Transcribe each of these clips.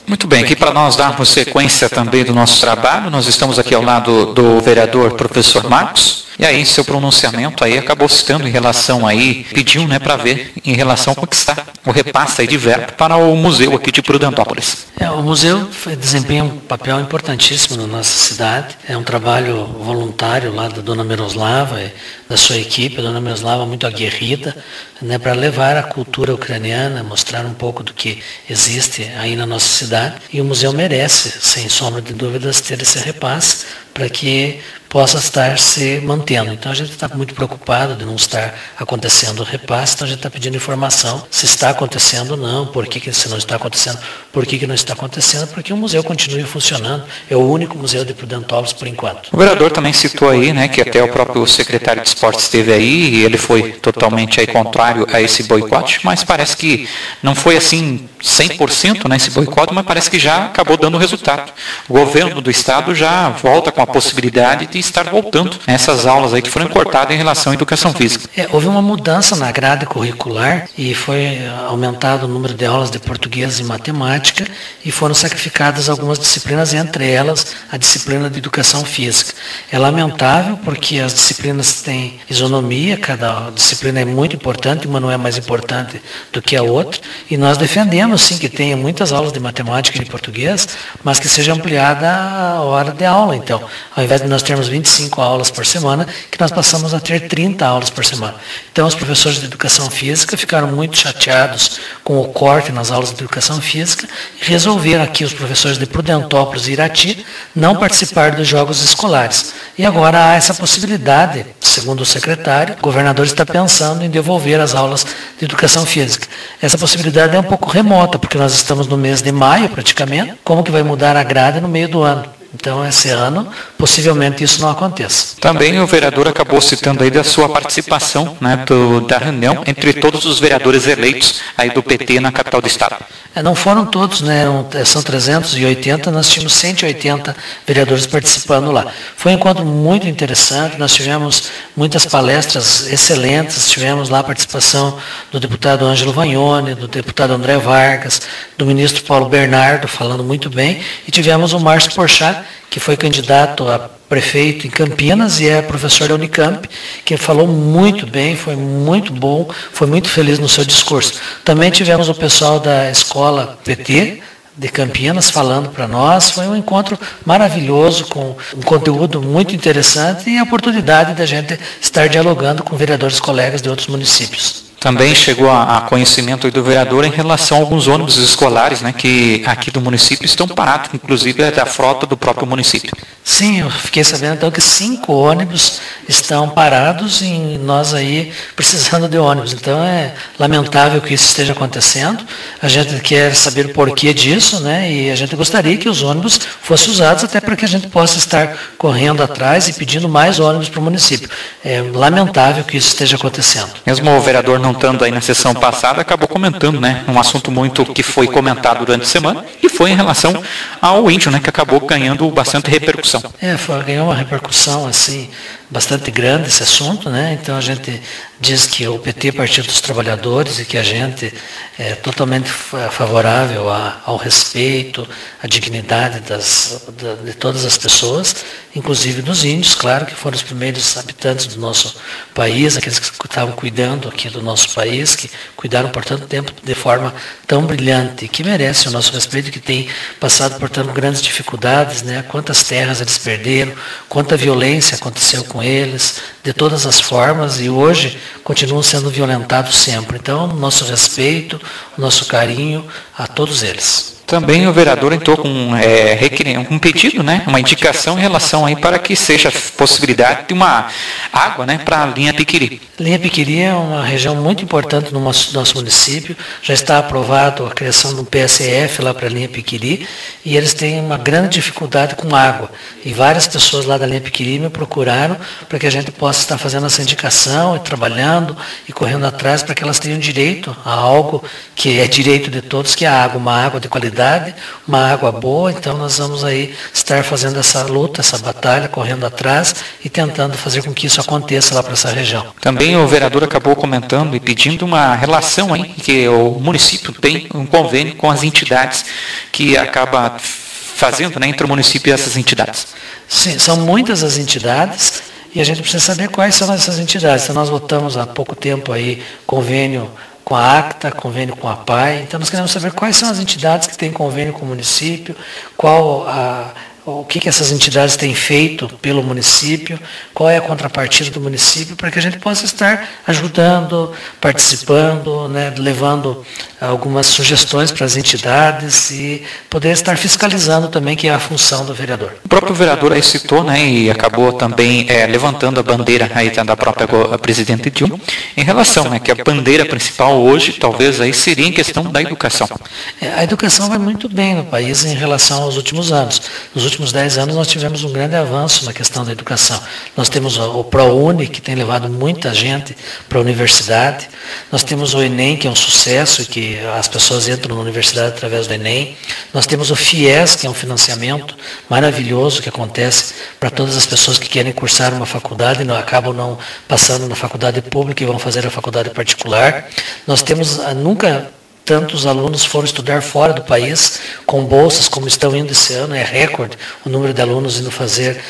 Muito bem, aqui para nós darmos sequência também do nosso trabalho, nós estamos aqui ao lado do vereador professor Marcos, e aí seu pronunciamento aí acabou citando em relação aí, pediu, né, para ver em relação a conquistar o repasse aí de verba para o museu aqui de Prudentópolis. O museu desempenha um papel importantíssimo na nossa cidade, é um trabalho voluntário lá da dona Miroslava, da sua equipe, a dona Miroslava muito aguerrida, né, para levar a cultura ucraniana, mostrar um pouco do que existe aí na nossa cidade, e o museu merece, sem sombra de dúvidas, ter esse repasse para que possa estar se mantendo. Então a gente está muito preocupado de não estar acontecendo o repasse, então a gente está pedindo informação se está acontecendo ou não, por que se não está acontecendo, por que não está acontecendo, para que o museu continue funcionando. É o único museu de Prudentópolis por enquanto. O vereador também citou aí, né, que até o próprio secretário de esportes esteve aí e ele foi totalmente aí contrário a esse boicote, mas parece que não foi assim 100%, né, esse boicote, mas parece que já acabou dando resultado. O governo do estado já volta com a possibilidade de estar voltando nessas aulas aí que foram cortadas em relação à educação física. Houve uma mudança na grade curricular e foi aumentado o número de aulas de português e matemática e foram sacrificadas algumas disciplinas, entre elas a disciplina de educação física. É lamentável porque as disciplinas têm isonomia, cada disciplina é muito importante, uma não é mais importante do que a outra, e nós defendemos sim que tenha muitas aulas de matemática e de português, mas que seja ampliada a hora de aula. Então, ao invés de nós termos 25 aulas por semana, que nós passamos a ter 30 aulas por semana. Então, os professores de educação física ficaram muito chateados com o corte nas aulas de educação física e resolveram aqui os professores de Prudentópolis e Irati não participar dos jogos escolares. E agora há essa possibilidade, segundo o secretário, o governador está pensando em devolver as aulas de educação física. Essa possibilidade é um pouco remota, porque nós estamos no mês de maio praticamente, como que vai mudar a grade no meio do ano? Então, esse ano, possivelmente isso não aconteça. Também o vereador acabou citando aí da sua participação, né, da reunião entre todos os vereadores eleitos aí do PT na capital do estado. Não foram todos, né? São 380, nós tínhamos 180 vereadores participando lá. Foi um encontro muito interessante, nós tivemos muitas palestras excelentes, tivemos lá a participação do deputado Ângelo Vagnoni, do deputado André Vargas, do ministro Paulo Bernardo, falando muito bem, e tivemos o Márcio Porchat, que foi candidato a prefeito em Campinas e é professor da Unicamp, que falou muito bem, foi muito bom, foi muito feliz no seu discurso. Também tivemos o pessoal da escola PT de Campinas falando para nós, foi um encontro maravilhoso, com um conteúdo muito interessante e a oportunidade da gente estar dialogando com vereadores colegas de outros municípios. Também chegou a conhecimento do vereador em relação a alguns ônibus escolares, né, que aqui do município estão parados, inclusive é da frota do próprio município. Sim, eu fiquei sabendo então que 5 ônibus estão parados e nós aí precisando de ônibus. Então é lamentável que isso esteja acontecendo. A gente quer saber o porquê disso, né? E a gente gostaria que os ônibus fossem usados até para que a gente possa estar correndo atrás e pedindo mais ônibus para o município. É lamentável que isso esteja acontecendo. Mesmo o vereador não estando aí na sessão passada, acabou comentando, né, um assunto muito que foi comentado durante a semana, e foi em relação ao índio, né, que acabou ganhando bastante repercussão. Ganhou uma repercussão assim bastante grande esse assunto, né? Então a gente diz que o PT é Partido dos Trabalhadores e que a gente é totalmente favorável ao respeito, à dignidade de todas as pessoas, inclusive dos índios, claro, que foram os primeiros habitantes do nosso país, aqueles que estavam cuidando aqui do nosso país, que cuidaram por tanto tempo de forma tão brilhante, que merecem o nosso respeito, que têm passado por tanto grandes dificuldades, né? Quantas terras eles perderam, quanta violência aconteceu com eles, de todas as formas, e hoje continuam sendo violentados sempre. Então, nosso respeito, o nosso carinho a todos eles. Também o vereador entrou com um pedido, né, uma indicação em relação aí para que seja possibilidade de uma água, né, para a linha Piquiri. Linha Piquiri é uma região muito importante no nosso município, já está aprovado a criação de um PSF lá para a linha Piquiri, e eles têm uma grande dificuldade com água. E várias pessoas lá da linha Piquiri me procuraram para que a gente possa estar fazendo essa indicação e trabalhando e correndo atrás para que elas tenham direito a algo que é direito de todos, que é a água, uma água de qualidade, qualidade, uma água boa, então nós vamos aí estar fazendo essa luta, essa batalha, correndo atrás e tentando fazer com que isso aconteça lá para essa região. Também o vereador acabou comentando e pedindo uma relação aí, que o município tem um convênio com as entidades que acaba fazendo, né, entre o município e essas entidades. Sim, são muitas as entidades e a gente precisa saber quais são essas entidades. Então nós votamos há pouco tempo aí convênio com a ACTA, convênio com a PAI, então nós queremos saber quais são as entidades que têm convênio com o município, o que essas entidades têm feito pelo município, qual é a contrapartida do município, para que a gente possa estar ajudando, participando, né, levando algumas sugestões para as entidades e poder estar fiscalizando também, que é a função do vereador. O próprio vereador aí citou, né, e acabou também levantando a bandeira aí da própria presidente Dilma, em relação, né, que a bandeira principal hoje talvez aí seria em questão da educação. A educação vai muito bem no país em relação aos últimos anos. Nos últimos 10 anos nós tivemos um grande avanço na questão da educação. Nós temos o ProUni, que tem levado muita gente para a universidade. Nós temos o Enem, que é um sucesso, que as pessoas entram na universidade através do Enem. Nós temos o FIES, que é um financiamento maravilhoso que acontece para todas as pessoas que querem cursar uma faculdade e acabam não passando na faculdade pública e vão fazer a faculdade particular. Nós temos nunca tantos alunos foram estudar fora do país, com bolsas, como estão indo esse ano, é recorde o número de alunos indo fazer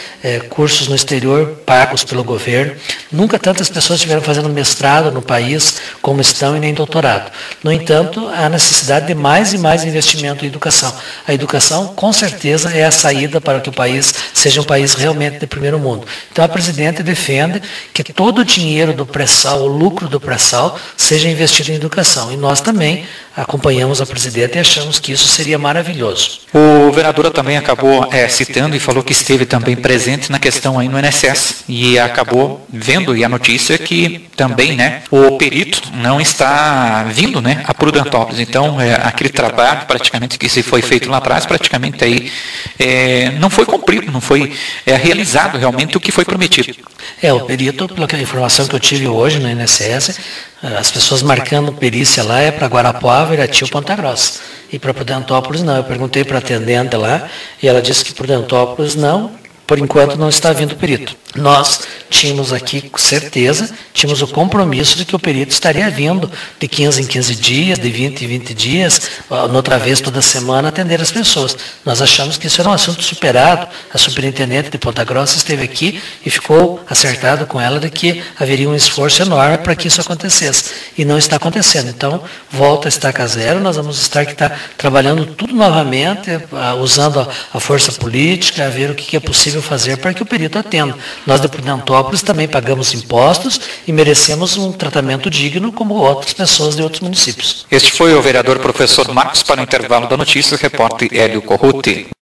cursos no exterior, pagos pelo governo. Nunca tantas pessoas estiveram fazendo mestrado no país, como estão, e nem doutorado. No entanto, há necessidade de mais e mais investimento em educação. A educação, com certeza, é a saída para que o país seja um país realmente de primeiro mundo. Então, a presidente defende que todo o dinheiro do pré-sal, o lucro do pré-sal, seja investido em educação. E nós também acompanhamos a presidente e achamos que isso seria maravilhoso. O vereador também acabou citando e falou que esteve também presente na questão aí no INSS e acabou vendo, e a notícia é que também, né, o perito não está vindo, né, a Prudentópolis. Então, aquele trabalho praticamente que se foi feito lá atrás, praticamente aí não foi cumprido, não foi realizado realmente o que foi prometido. O perito, pela informação que eu tive hoje no INSS, as pessoas marcando perícia lá é para Guarapuava, Irati ou Ponta Grossa. E para Prudentópolis não. Eu perguntei para a atendente lá e ela disse que Prudentópolis não, por enquanto não está vindo o perito. Nós tínhamos aqui, com certeza, tínhamos o compromisso de que o perito estaria vindo de 15 em 15 dias, de 20 em 20 dias, noutra vez toda semana, atender as pessoas. Nós achamos que isso era um assunto superado. A superintendente de Ponta Grossa esteve aqui e ficou acertado com ela de que haveria um esforço enorme para que isso acontecesse. E não está acontecendo. Então, volta a estaca zero, nós vamos estar trabalhando tudo novamente, usando a força política, a ver o que é possível fazer para que o perito atenda. Nós de Prudentópolis também pagamos impostos e merecemos um tratamento digno como outras pessoas de outros municípios. Este foi o vereador professor Marcos para o intervalo da notícia, o repórter Hélio Corruti.